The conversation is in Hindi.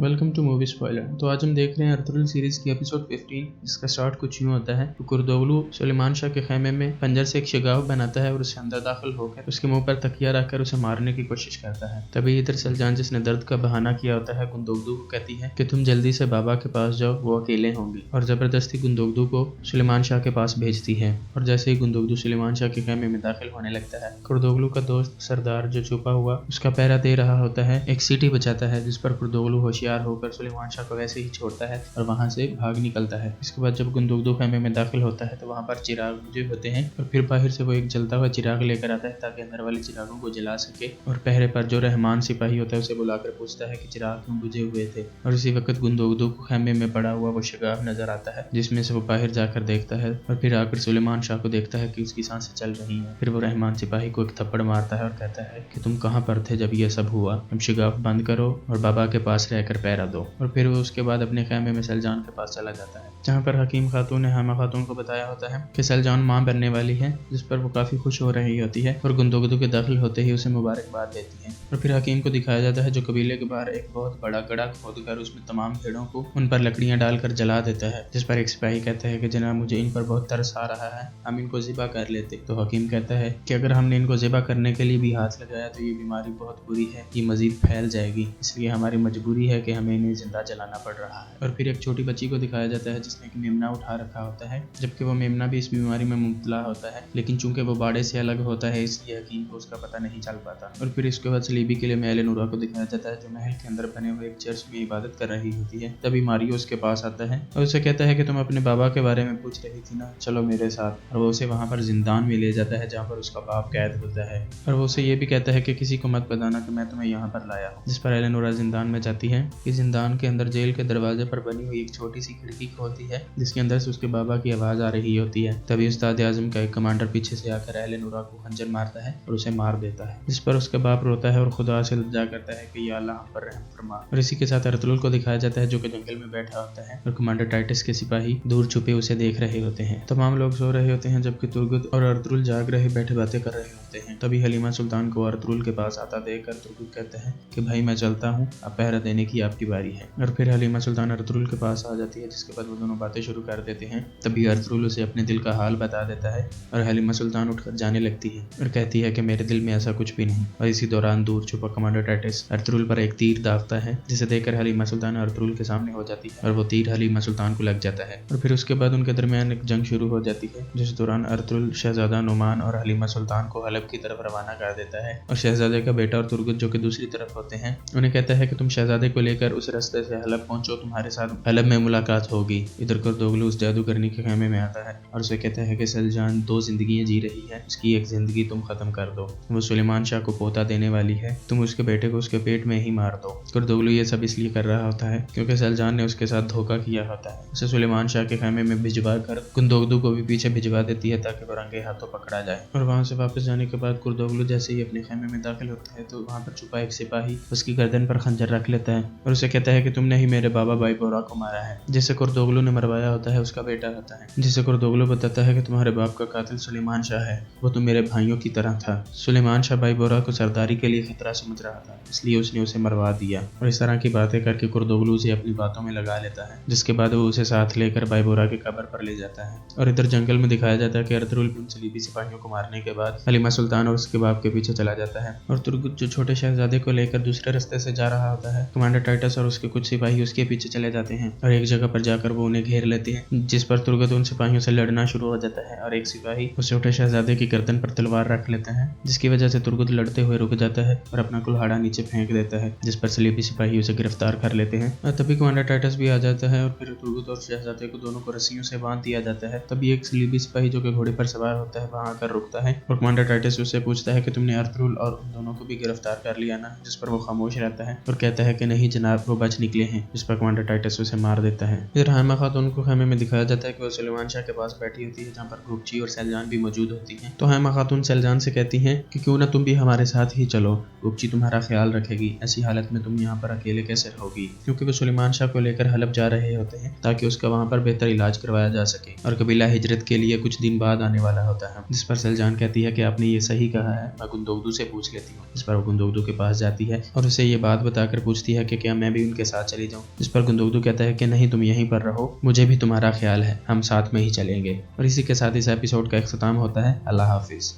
Welcome two movie spoiler. तो आज हम देख रहे हैं अर्तुगरुल सीरीज की एपिसोड 15, जिसका स्टार्ट कुछ यूं होता है। तो कुर्दोगलू सुलेमान शाह के खेमे में पंजर से एक शिगाफ बनाता है और उसके अंदर दाखिल होकर उसके मुंह पर तकिया रखकर उसे मारने की कोशिश करता है। तभी इधर सलजान, जिसने दर्द का बहाना किया होता है, गुंदोगदू को कहती है कि तुम जल्दी से बाबा के पास जाओ, वो अकेले होंगे, और जबरदस्ती गुंदोगदू को सुलेमान शाह के पास भेजती है। और जैसे ही गुंदोगदू सुलेमान शाह के खेमे में दाखिल होने लगता है, कुर्दोगलू का दोस्त सरदार, जो छुपा हुआ उसका पहरा दे रहा होता है, एक सीटी बजाता है, जिस पर कुर्दोगलू होशियार होकर सुलेमान शाह को वैसे ही छोड़ता है और वहां से भाग निकलता है। इसके बाद जब गुंदोगदू खेमे में दाखिल होता है तो वहां पर चिराग बुझे होते हैं और फिर बाहर से वो एक जलता हुआ चिराग लेकर आता है ताकि अंदर वाले चिरागों को जला सके। और पहरे पर जो रहमान सिपाही होता है उसे बुलाकर पूछता है कि चिराग क्यों बुझे हुए थे। और इसी वक्त गुंदोगदू को खेमे में पड़ा हुआ वो शिगाफ नजर आता है, जिसमें से वो बाहर जाकर देखता है और फिर आकर सुलेमान शाह को देखता है कि उसकी सांसें चल रही हैं। फिर वो रहमान सिपाही को एक थप्पड़ मारता है और कहता है कि तुम कहाँ पर थे जब ये सब हुआ, अब शिगाफ बंद करो और बाबा के पास रहकर पहरा दो। और फिर वो उसके बाद अपने खेमे में सलजान के पास चला जाता है, जहाँ पर हकीम खातून ने हामा खातून को बताया होता है कि सलजान मां बनने वाली है, जिस पर वो काफी खुश हो रही होती है और गुंदोगदू के दाखिल होते ही उसे मुबारकबाद देती है। और फिर हकीम को दिखाया जाता है जो कबीले के बाहर एक बहुत बड़ा गड़ा खोदकर उसमें तमाम भेड़ों को उन पर लकड़ियां डालकर जला देता है, जिस पर एक सिपाही कहता है कि जनाब मुझे इन पर बहुत तरस आ रहा है, हम इनको ज़िबा कर लेते। तो हकीम कहता है कि अगर हमने इनको ज़िबा करने के लिए भी हाथ लगाया तो ये बीमारी बहुत बुरी है, ये मजीद फैल जाएगी, इसलिए हमारी मजबूरी है कि हमें इन्हें जिंदा जलाना पड़ रहा है। और फिर एक छोटी बच्ची को दिखाया जाता है जिसने एक मेमना उठा रखा होता है, जबकि वो मेमना भी इस बीमारी में मुब्तला होता है, लेकिन चूंकि वो बाड़े से अलग होता है इसलिए हकीम को उसका पता नहीं चल पाता। और फिर इसके बाद सलीबी के लिए महल नूरा को दिखाया जाता है, जो महल के अंदर बने हुए एक चर्च में इबादत कर रही होती है। तभी मारियो उसके पास आता है और उसे कहता है कि तुम अपने बाबा के बारे में पूछ रही थी ना, चलो मेरे साथ। और वो उसे वहां पर जिंदान में ले जाता है जहाँ पर उसका बाप कैद होता है। और वो उसे ये भी कहता है कि किसी को मत बताना कि मैं तुम्हें यहाँ पर लाया हूँ। जिस पर एलेनोरा जिंदान में जाती है कि जिंदान के अंदर जेल के दरवाजे पर बनी हुई एक छोटी सी खिड़की होती है, जिसके अंदर से उसके बाबा की आवाज आ रही होती है। तभी उस्ताद आजम का एक कमांडर पीछे से आकर एलेनोरा को खंजर मारता है और उसे मार देता है, जिस पर उसका बाप रोता है और खुदा से इल्तिजा करता है कि या अल्लाह हम पर रहम फरमा। और इसी के साथ अर्तुगरुल को दिखाया जाता है जो कि जंगल में बैठा होता है और कमांडर टाइटस के सिपाही दूर छुपे उसे देख रहे होते हैं। तमाम लोग सो रहे होते हैं जबकि तुर्गुत और अर्तुगरुल जाग रहे बैठे बातें कर रहे होते हैं। तभी हलीमा सुल्तान को अर्तुगरुल के पास आता देखकर तुर्गुत कहता है कि भाई मैं चलता हूँ, अब पहरा देने की आपकी बारी है। और फिर हलीमा सुल्तान अर्तुगरुल के पास आ जाती है, जिसके बाद वो दोनों बातें शुरू कर देते हैं। तभी अर्तुगरुल उसे अपने दिल का हाल बता देता है और हलीमा सुल्तान उठकर जाने लगती है और कहती है कि मेरे दिल में ऐसा कुछ भी नहीं। और इसी दौरान दूर छुपा कमांडर टाइटस अर्तुगरुल पर एक तीर दागता है, जिसे देखकर हलीमा सुल्तान अर्तुगरुल के सामने हो जाती है और वो तीर हलीमा सुल्तान को लग जाता है। और फिर उसके बाद उनके दरमियान एक जंग शुरू हो जाती है, जिस दौरान अर्तुगरुल शहजादा नुमान और हलीमा सुल्तान को हलब की तरफ रवाना कर देता है। और शहजादे का बेटा और तुर्गुत जो कि दूसरी तरफ होते हैं, उन्हें कहता है कि तुम शहजादे को लेकर उस रास्ते से हलब पहुंचो, तुम्हारे साथ हलब में मुलाकात होगी। इधर कुर्दोगलू उस जादूगरनी के खेमे में आता है और उसे कहता है कि सलजान 2 जिंदगियां जी रही है, उसकी एक जिंदगी तुम खत्म कर दो, वो सुलेमान शाह को पोता देने वाली है, तुम उसके बेटे को उसके पेट में ही मार दो। कुर्दोगलू ये सब इसलिए कर रहा होता है क्योंकि सलजान ने उसके साथ धोखा किया होता है। उसे सुलेमान शाह के खेमे में भिजवा कर गुंदोगदू को भी पीछे भिजवा देती है ताकि वो रंगे हाथों पकड़ा जाए। और वहां से वापस जाने के बाद कुर्दोगलू जैसे ही अपने खेमे में दाखिल होता है तो वहां पर छुपा एक सिपाही उसकी गर्दन पर खंजर रख लेता है और उसे कहता है कि तुमने ही मेरे बाबा बाईबोरा को मारा है, जिसे कुर्दोगलू ने मरवाया होता है उसका बेटा होता है, जिसे कुर्दोगलू बताता है कि तुम्हारे बाप का कातिल सुलेमान शाह है, वो तो मेरे भाइयों की तरह था। सुलेमान शाह बाईबोरा को सरदारी के लिए खतरा समझ रहा था, इसलिए उसने उसे मरवा दिया। और इस तरह की बातें करके कुर्दोगलू उसे अपनी बातों में लगा लेता है, जिसके बाद वो उसे साथ लेकर बाईबोरा के कब्र पर ले जाता है। और इधर जंगल में दिखाया जाता है कि अर्तुगरुल उन सलीबी सिपाहियों को मारने के बाद हलीमा सुल्तान और उसके बाप के पीछे चला जाता है। और तुर्गुत जो छोटे शहजादे को लेकर दूसरे रास्ते से जा रहा होता है, कमांडर टाइटस और उसके कुछ सिपाही उसके पीछे चले जाते हैं और एक जगह पर जाकर वो उन्हें घेर लेते हैं, जिस पर तुर्गुत उन सिपाहियों से लड़ना शुरू हो जाता है और एक सिपाही उस छोटे शहजादे की गर्दन पर तलवार रख लेता है, जिसकी वजह से तुर्गुत लड़ते हुए रुक जाता है और अपना कुल्हाड़ा नीचे फेंक देता है, जिस पर सलीबी सिपाही उसे गिरफ्तार कर लेते हैं। और तभी कमांडर टाइटस भी आ जाता है और फिर तुर्गुत और शहजादे को दोनों को रस्सियों से बांध दिया जाता है। तभी एक सलीबी सिपाही जो कि घोड़े पर सवार होता है वहां आकर रुकता है और कमांडर टाइटस उससे पूछता है कि तुमने अर्तुगरुल और उन दोनों को भी गिरफ्तार कर लिया ना, जिस पर वो खामोश रहता है और कहता है कि नहीं जनाब, वो बच निकले हैं, जिस पर कमांडर टाइटस उसे मार देता है। इधर हामा खातून को खेमे में दिखाया जाता है कि वो सुलेमान शाह के पास बैठी होती है, जहाँ पर गुपची और सलजान भी मौजूद होती हैं। तो हामा खातून सलजान से कहती हैं कि क्यों ना तुम भी हमारे साथ ही चलो, गुपची तुम्हारा ख्याल रखेगी, ऐसी हालत में तुम यहाँ पर अकेले कैसे रहोगी, क्योंकि वो सुलेमान शाह को लेकर हलब जा रहे होते हैं ताकि उसका वहाँ पर बेहतर इलाज करवाया जा सके और कबीला हिजरत के लिए कुछ दिन बाद आने वाला होता है। जिस पर सलजान कहती है कि आपने ये सही कहा है, मैं गुंदोगदू से पूछ लेती हूँ। इस पर वो गुंदोगदू के पास जाती है और उसे ये बात बताकर पूछती है कि क्या क्या मैं भी उनके साथ चली जाऊँ, जिस पर गुंदुगदू कहता है कि नहीं, तुम यहीं पर रहो, मुझे भी तुम्हारा ख्याल है, हम साथ में ही चलेंगे। और इसी के साथ इस एपिसोड का इख्तिताम होता है। अल्लाह हाफिज।